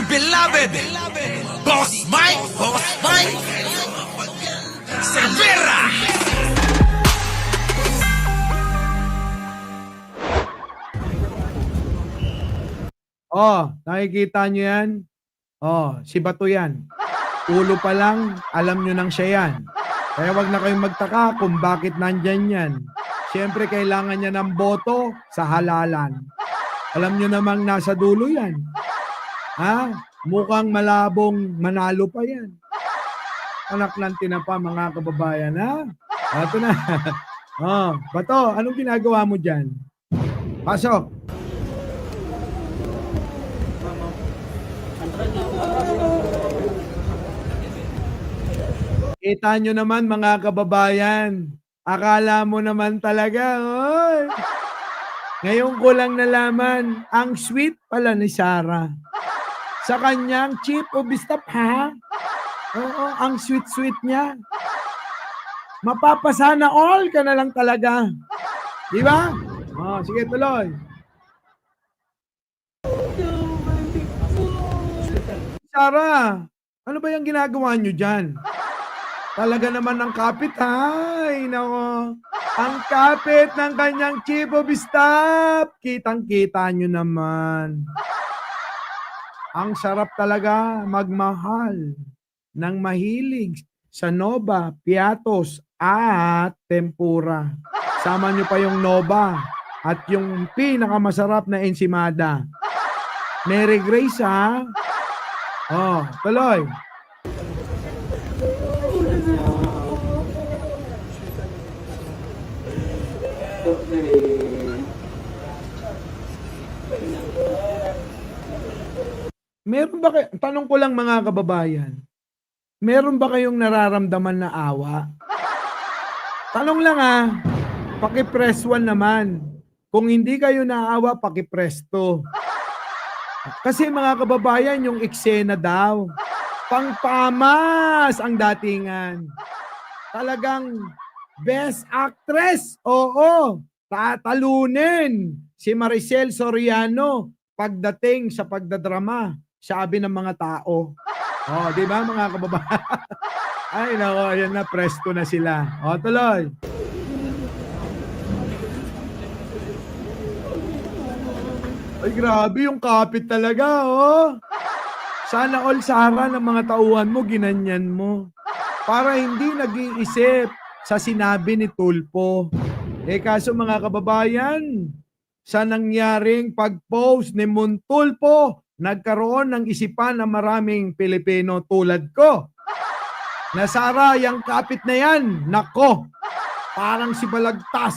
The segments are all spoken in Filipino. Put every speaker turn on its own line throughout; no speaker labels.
dear beloved, Boss Mike Cervera.
Oh, nakikita nyo yan? Oh, si Bato yan. Ulo pa lang, alam nyo nang siya yan. Kaya wag na kayong magtaka kung bakit nandyan yan. Siyempre, kailangan niya ng boto sa halalan. Alam nyo namang nasa dulo yan. Ha? Mukhang malabong manalo pa yan. Anak ng tinapa, mga kababayan, ha? Ito na. Oh, Bato, anong ginagawa mo dyan? Pasok. Kita nyo naman, mga kababayan. Akala mo naman talaga, oy. Ngayon ko lang nalaman, ang sweet pala ni Sarah. Sa kanyang chief of staff, ha? Oo, ang sweet-sweet niya. Mapapasana all ka na lang talaga. Di ba? Oh, sige, tuloy. Sarah, ano ba yung ginagawa nyo dyan? Talaga naman ng kapit, ay, nako. Ang kapit ng kanyang chief of staff. Kitang-kita nyo naman. Ang sarap talaga magmahal ng mahilig sa Nova, Piatos, at Tempura. Sama nyo pa yung Nova at yung pinakamasarap na ensimada. Mary Grace, ha? Oh, tuloy. Meron ba kayo, tanong ko lang mga kababayan, meron ba kayong nararamdaman na awa? Tanong lang paki-press 1 naman. Kung hindi kayo naawa, paki-press 2. Kasi mga kababayan, yung eksena daw, pangpamas ang datingan. Talagang best actress, oo, tatalunin si Maricel Soriano pagdating sa pagdadrama, sabi ng mga tao. Oh, di ba mga kababayan? Ay, nako, ayan na, presto na sila. O, tuloy. Ay, grabe yung kapit talaga, oh. Sana all Sarah ng mga tauhan mo, ginanyan mo. Para hindi nag-iisip sa sinabi ni Tulpo. Kaso mga kababayan, sa nangyaring pag-post ni Montulpo, nagkaroon ng isipan ng maraming Pilipino tulad ko. Na Sarah, yung kapit na yan, nako, parang si Balagtas.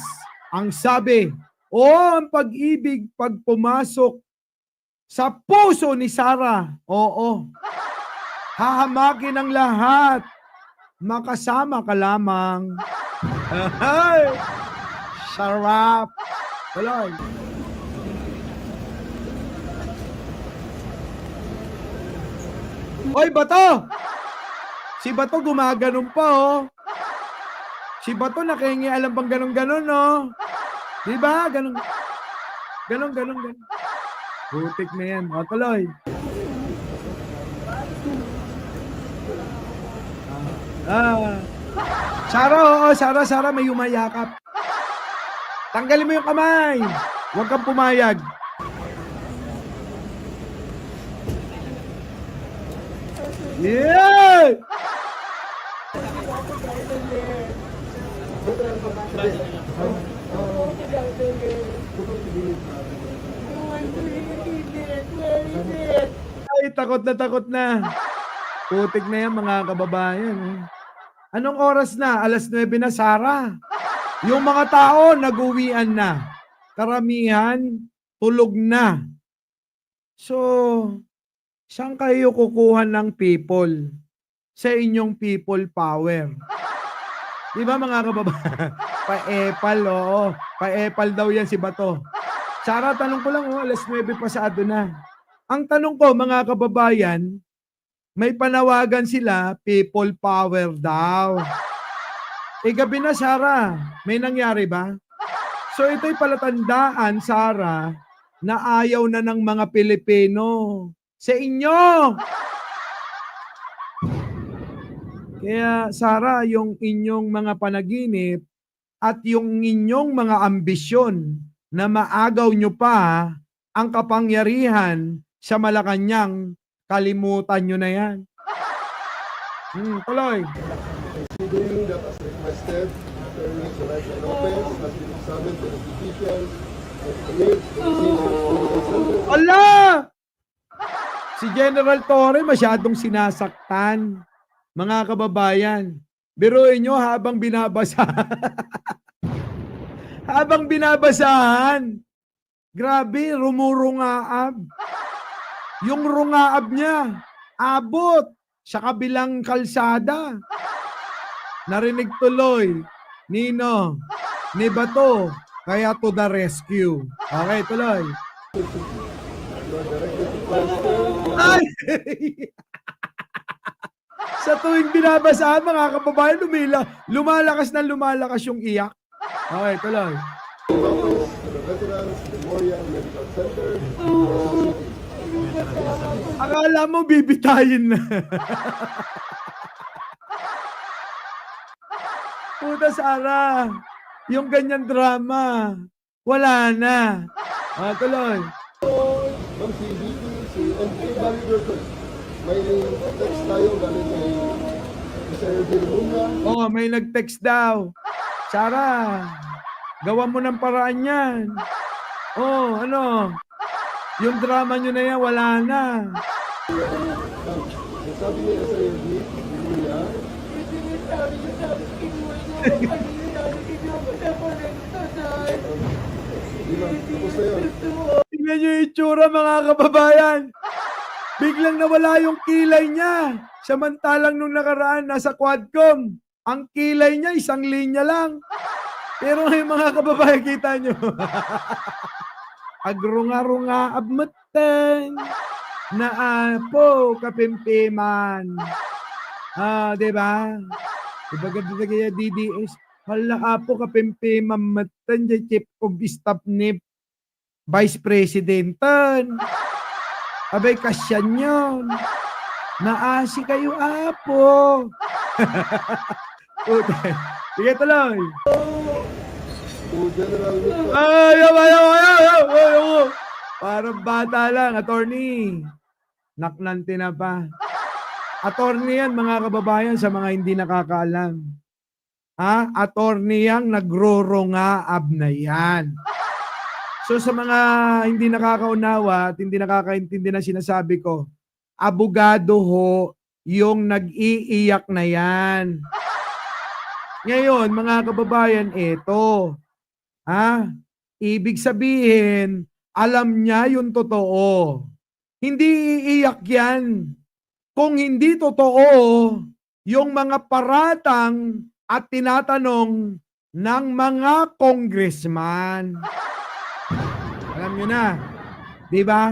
Ang sabi, ang pag-ibig pag pumasok sa puso ni Sarah, oo, hahamakin ang lahat. Makasama ka lamang. Ay, sarap. Tuloy. Oy, Bato! Si Bato gumaganon pa, oh. Si Bato nakahingi alam bang ganon-ganon, oh. Di ba? Ganon. Ganon. Butik na yan. O, tuloy. Sarah, may umayakap. Tanggalin mo yung kamay. Huwag kang pumayag. Yeah! Ay, takot na. Putik na yan, mga kababayan. Anong oras na? 9:00 na, Sarah. Yung mga tao, nag-uwian na. Karamihan, tulog na. So, saan kayo kukuha ng people? Sa inyong people power. Di ba mga kababayan? Pa-epal, oo. Pa-epal daw yan si Bato. Sarah, tanong ko lang, 9:00 pasado na. Ang tanong ko, mga kababayan, may panawagan sila, people power daw. Gabi na, Sarah, may nangyari ba? So ito'y palatandaan, Sarah, na ayaw na ng mga Pilipino sa inyo. Kaya Sara, yung inyong mga panaginip at yung inyong mga ambisyon na maagaw nyo pa ang kapangyarihan sa Malacanang, kalimutan nyo na yan. Tuloy.
Considering that as requested, Attorney Zoraida Lopez has been examined by the judicial authority
Ala! Si General Torre masyadong sinasaktan. Mga kababayan, biruin nyo habang binabasahan. Habang binabasahan, grabe, rumurungaab. Yung rungaab niya, abot sa kabilang kalsada. Narinig tuloy, Nino, ni Bato, kaya to the rescue. Okay, tuloy. Ay! Sa tuwing binabasahan, mga kababayan, lumalakas na lumalakas yung iyak. Okay, tuloy.
Lopez to the Veterans Memorial Medical Center.
Akala mo bibitayin na. Puta Sara, yung ganyan drama, wala na. Tuloy.
Ma'am si VP, si MP Validor, may text tayo galing kay Mr. Ervin Luna.
Oh, may nag-text daw. Sara, gawa mo ng paraan yan. Oh, ano? Yung drama nyo na yan, wala na.
Sabi niya sa Ervin Luna, tapos na yun.
Tingnan nyo yung itsura, mga kababayan. Biglang nawala yung kilay niya. Samantalang nung nakaraan, nasa Quadcom, ang kilay niya, isang linya lang. Pero ngayon, mga kababayan, kita nyo. Agrunga-runga abmatan na po kapimpiman. Diba? Diba kaya DDS? Hala po kapimpiman matan dyan chief of staff ni Vice Presidentan. Abay, kasyan yun. Naasi kayo, apo. Okay. Sige, tuloy.
To General Nico.
Ayaw. Parang bata lang, attorney. Naknante na pa. Attorney yan, mga kababayan, sa mga hindi nakakaalam. Attorney yang nagrorungaab na yan. So sa mga hindi nakakaunawa at hindi nakakaintindi na sinasabi ko, abogado ho yung nag-iiyak na yan. Ngayon, mga kababayan, eto. Ibig sabihin, alam niya yung totoo. Hindi iiyak yan. Kung hindi totoo, yung mga paratang at tinatanong ng mga congressman. Alam nyo na, di ba?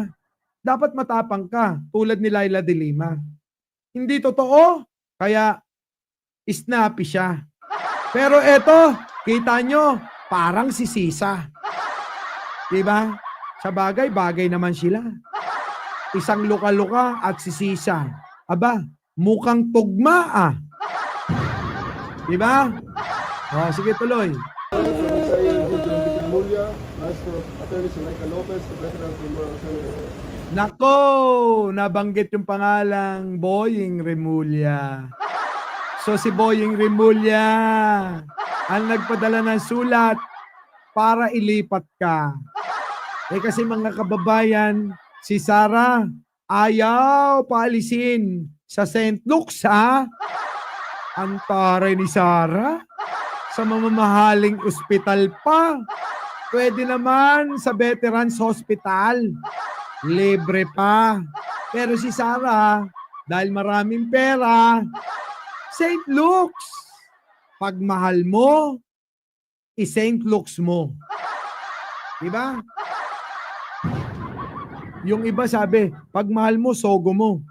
Dapat matapang ka, tulad ni Laila de Lima. Hindi totoo, kaya snappy siya. Pero eto, kita nyo, parang si Sisa. Di ba? Sa bagay naman sila. Isang luka-luka at si Sisa. Aba, mukhang tugma . Di ba? Sige, tuloy.
Attorney Zoraida Lopez to Veterans Memorial Center.
Nako, nabanggit yung pangalang Boying Remulla. So si Boying Remulla ang nagpadala ng sulat para ilipat ka. Kasi mga kababayan, si Sara ayaw paalisin sa St. Luke's, Ang taray ni Sara sa mamamahaling ospital pa. Pwede naman sa Veterans Hospital. Libre pa. Pero si Sara, dahil maraming pera, St. Luke's. Pag mahal mo, i-St. Luke's mo. Diba? Yung iba sabi, pag mahal mo, sogo mo.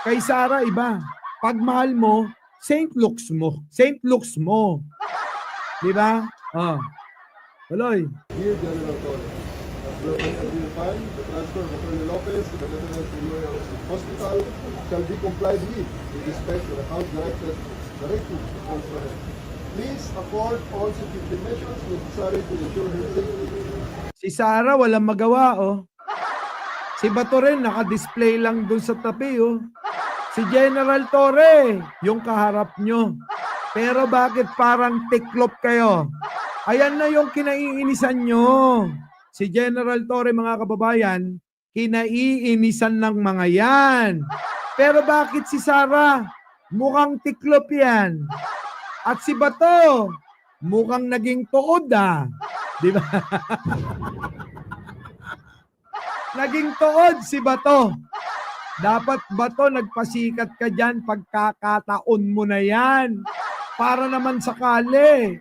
Kay Sara, iba. Pag mahal mo, St. Luke's mo. St. Luke's mo. Diba? Tuloy.
Dear General Torres, as will be fine. The transfer of Attorney Lopez to the Veterans Memorial Hospital shall be complied with respect to the House Directive to transfer her. Please afford all security measures necessary to ensure her safety.
Si Sarah walang magawa, oh. Si Bato rin, naka-display lang dun sa tabi, oh. Si General Torre, yung kaharap nyo. Pero bakit parang tiklop kayo? Ayan na yung kinaiinisan nyo. Si General Torre, mga kababayan, kinaiinisan ng mga yan. Pero bakit si Sarah? Mukhang tiklop yan. At si Bato, mukhang naging tuod, ah. Di ba? Naging tuod si Bato. Dapat Bato, nagpasikat ka dyan, pagkakataon mo na yan. Para naman sakali,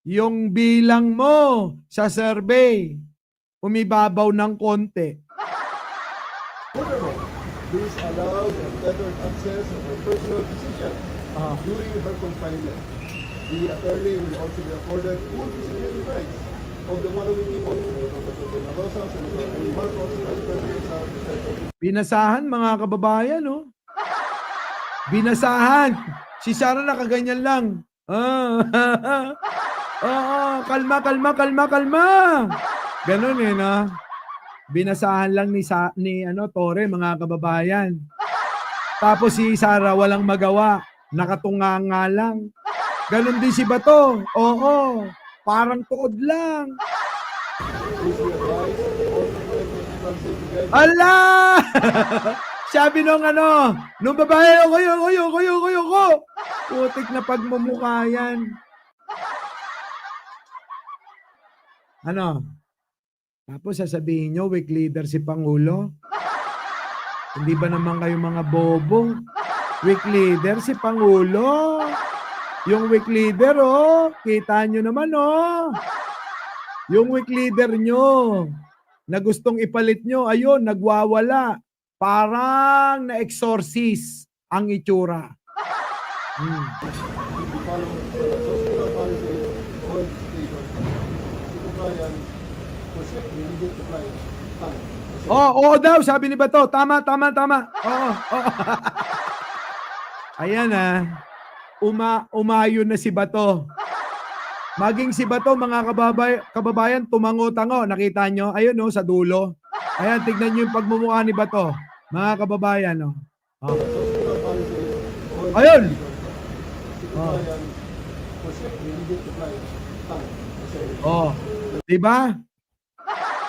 yung bilang mo sa survey, umibabaw ng konti.
Furthermore, please allow the unfettered access of her personal decision during her confinement. The attorney will also be afforded full disciplinary rights of the following people: Senator Rosa, Senator Marcos, Vice President sa
Binasahan, mga kababayan, oh. Binasahan. Si Sarah nakaganyan lang. Kalma. Ganun eh, no? Binasahan lang ni Torre, mga kababayan. Tapos si Sarah walang magawa. Nakatunganga lang. Ganun din si Bato. Oo, parang tuod lang. Ala! Sabi nung nung babae, ko. Putik na pagmumukha yan. Tapos sasabihin nyo, weak leader si Pangulo. Hindi ba naman kayo mga bobo? Weak leader si Pangulo. Yung weak leader, oh. Kita nyo naman, oh. Yung weak leader nyo na gustong ipalit nyo, ayun, nagwawala. Parang na-exorcise ang itsura. Oo daw, sabi ni Bato. Tama. Oo. Ayan umayon na si Bato. Maging si Bato, mga kababayan, tumango-tango. Nakita nyo? Ayun, sa dulo. Ayan, tignan nyo yung pagmumukha ni Bato. Mga kababayan, Ayun! Diba?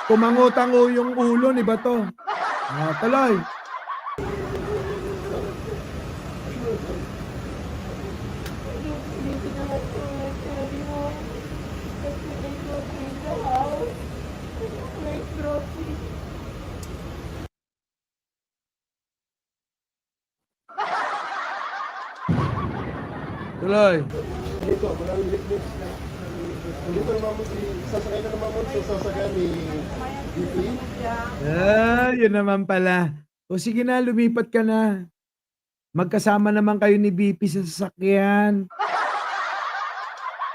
Tumango-tango yung ulo ni Bato. Tuloy. Tuloy.
Dito, walang witness. Dito naman mo sasakay na naman mo sa sasakyan ni BP.
Yun naman pala. O sige na, lumipat ka na. Magkasama naman kayo ni BP sa sasakyan.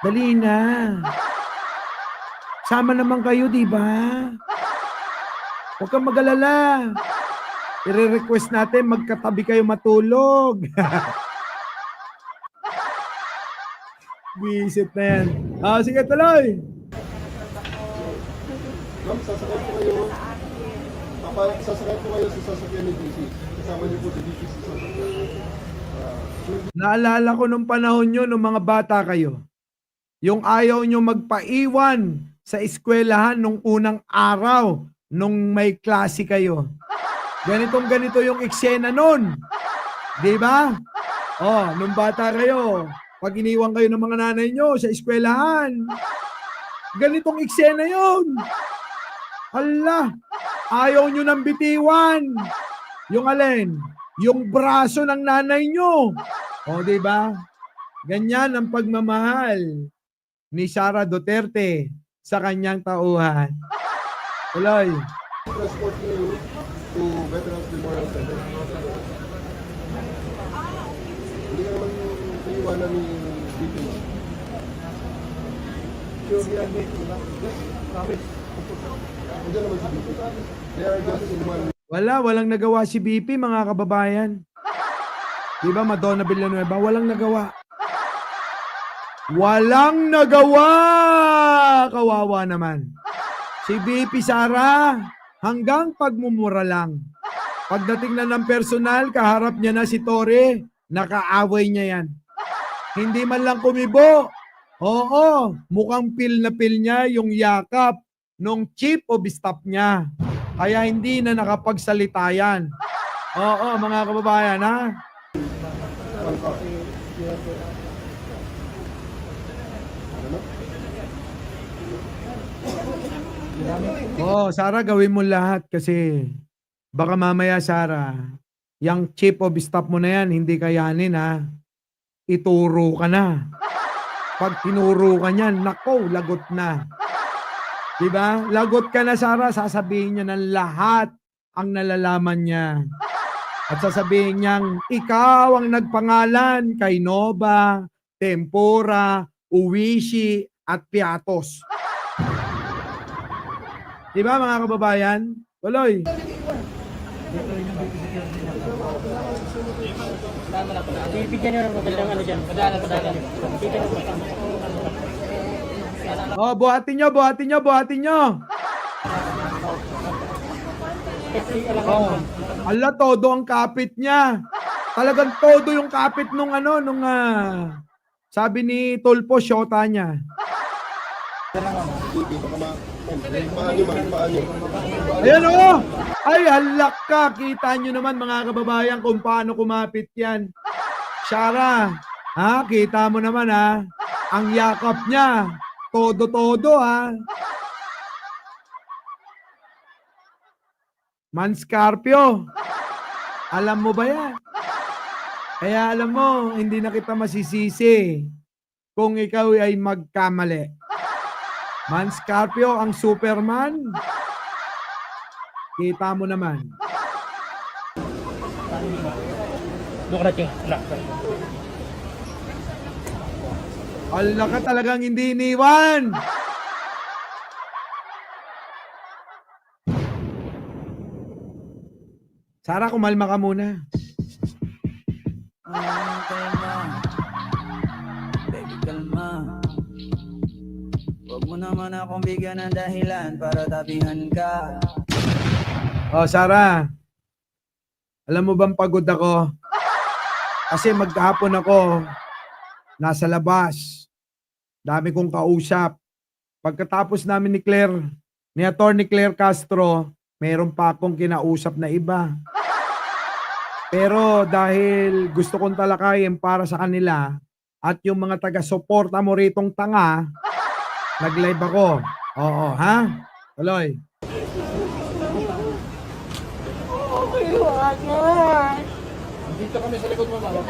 Dali na. Sama naman kayo, di ba? Huwag kang mag-alala. I-request natin magkatabi kayo matulog. Visit na yan. Sige, tuloy.
Ma'am, sasakay po kayo. Sasakay po kayo sa sasakyan ni DC. Kasama niyo po si DC sa sasakyan.
Naalala ko nung panahon nyo, nung mga bata kayo, yung ayaw nyo magpaiwan sa eskwelahan nung unang araw, nung may klase kayo. Ganito yung eksena nun. Di ba? Nung bata kayo, pag iniwan kayo ng mga nanay nyo sa eskwelahan, ganitong eksena yun. Hala, ayaw nyo nang bitiwan. Yung alin? Yung braso ng nanay nyo. Di ba? Ganyan ang pagmamahal ni Sara Duterte sa kanyang tauhan. Tuloy.
Transport you to Veterans Memorial Center. Hindi ka naman iiwanan ni BP. Sure, we are late. Yes, promise. Nandiyan naman si BP. They are just in one.
Walang nagawa si BP, mga kababayan. Di ba, Madonna Villanueva? Walang nagawa. Walang nagawa! Kawawa naman. Si BP Sara, hanggang pagmumura lang. Pagdating na ng personal, kaharap niya na si Torre, nakaaway niya yan. Hindi man lang kumibo. Oo, mukhang pil na pil niya yung yakap nung chief of staff niya. Kaya hindi na nakapagsalita yan. Oo, mga kababayan, ha? Oh, Sara, gawin mo lahat kasi baka mamaya, Sara, yung chief of staff mo na yan, hindi kayanin, ha? Ituro ka na. Pag tinuro ka niyan, nako, lagot na. Diba? Lagot ka na, Sara, sasabihin niya ng lahat ang nalalaman niya. At sasabihin niyang, ikaw ang nagpangalan kay Nova, Tempura, Uwishi, at Piatos. Diba, mga kababayan? Tuloy.
Bibigyan nyo ng magandang ano dyan. Padala.
Oh, buhatin nyo. Oh, ala, todo ang kapit niya. Talagang todo yung kapit nung sabi ni Tulpo, syota niya.
Paano?
Ayan o! Ay, halak ka. Kita nyo naman, mga kababayan, kung paano kumapit yan. Sara, ha? Kita mo naman, ha? Ang yakap niya. Todo-todo, ha? Manscarpio. Alam mo ba yan? Kaya alam mo, hindi na kita masisisi kung ikaw ay magkamali. Manscarpio ang Superman. Kita mo naman.
Doon ka na,
Ala ka talagang hindi iniwan. Sara, kumalma ka muna.
Kalma. Baby, kalma. Huwag mo naman akong bigyan ng dahilan para tabihan ka.
Oh, Sara. Alam mo bang pagod ako? Kasi maghapon ako nasa labas. Dami kong kausap. Pagkatapos namin ni Atty. Claire Castro, meron pa akong kinausap na iba. Pero dahil gusto kong talakayin para sa kanila at yung mga taga-suporta mo ritong tanga, nag-live ako. Oo, ha? Tuloy.
Dito kami sa likod mo, mama.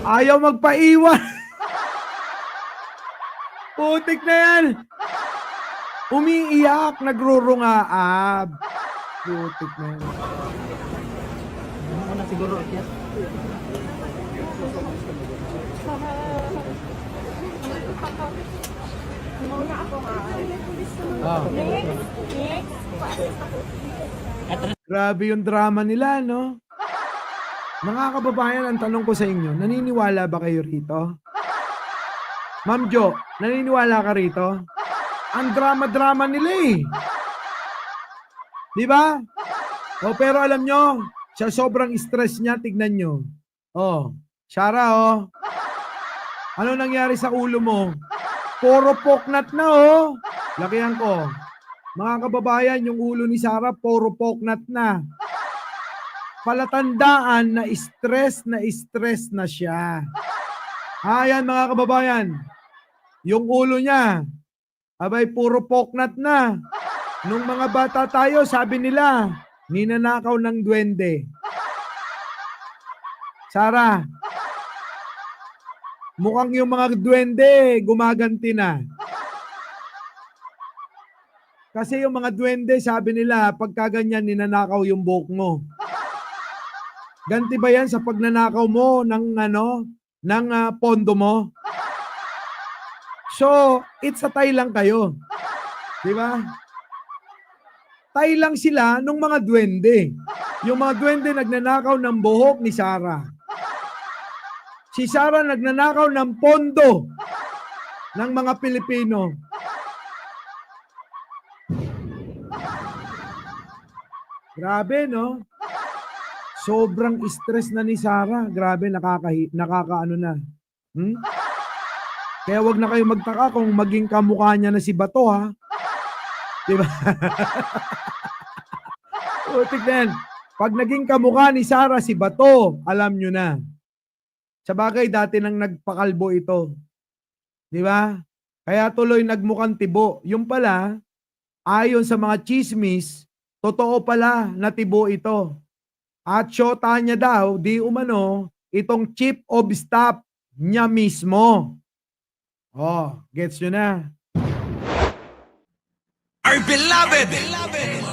Ayaw magpaiwan. Putik na yan. Umiiyak, nagrurungaab. Putik na yan.
Ano siguro, yes.
Ah. Grabe yung drama nila, no? Mga kababayan, ang tanong ko sa inyo, naniniwala ba kayo rito? Ma'am Jo, naniniwala ka rito? Ang drama-drama nila eh. Di ba? O, pero alam nyo, sa sobrang stress niya, tignan nyo. Oh, Sara, oh. Ano nangyari sa ulo mo? Puro poknat na, oh. Lakihan ko. Mga kababayan, yung ulo ni Sara, puro poknat na. Palatandaan na stress na siya. Ayan, mga kababayan. Yung ulo niya, abay, puro poknat na. Nung mga bata tayo, sabi nila, ninanakaw ng duwende. Sara, mukhang yung mga duwende gumaganti na. Kasi yung mga duwende, sabi nila, pagka ganyan, ninanakaw yung buhok mo. Ganti ba yan sa pagnanakaw mo ng pondo mo? So, it's a tie lang kayo. Di ba? Tay lang sila nung mga duwende. Yung mga duwende nagnanakaw ng buhok ni Sarah. Si Sarah nagnanakaw ng pondo ng mga Pilipino. Grabe, no? Sobrang stress na ni Sarah. Grabe, nakakaano na. Kaya wag na kayo magtaka kung maging kamukha niya na si Bato, ha? Diba? O, tignan. Pag naging kamukha ni Sarah si Bato, alam nyo na. Sa bagay, dati nang nagpakalbo ito. Di ba? Kaya tuloy nagmukhang tibo. Yung pala, ayon sa mga chismis, totoo pala na tibo ito. At syota niya daw, di umano, itong chief of staff niya mismo. Oh, gets nyo na.
Our beloved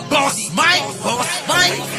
Boss Mike.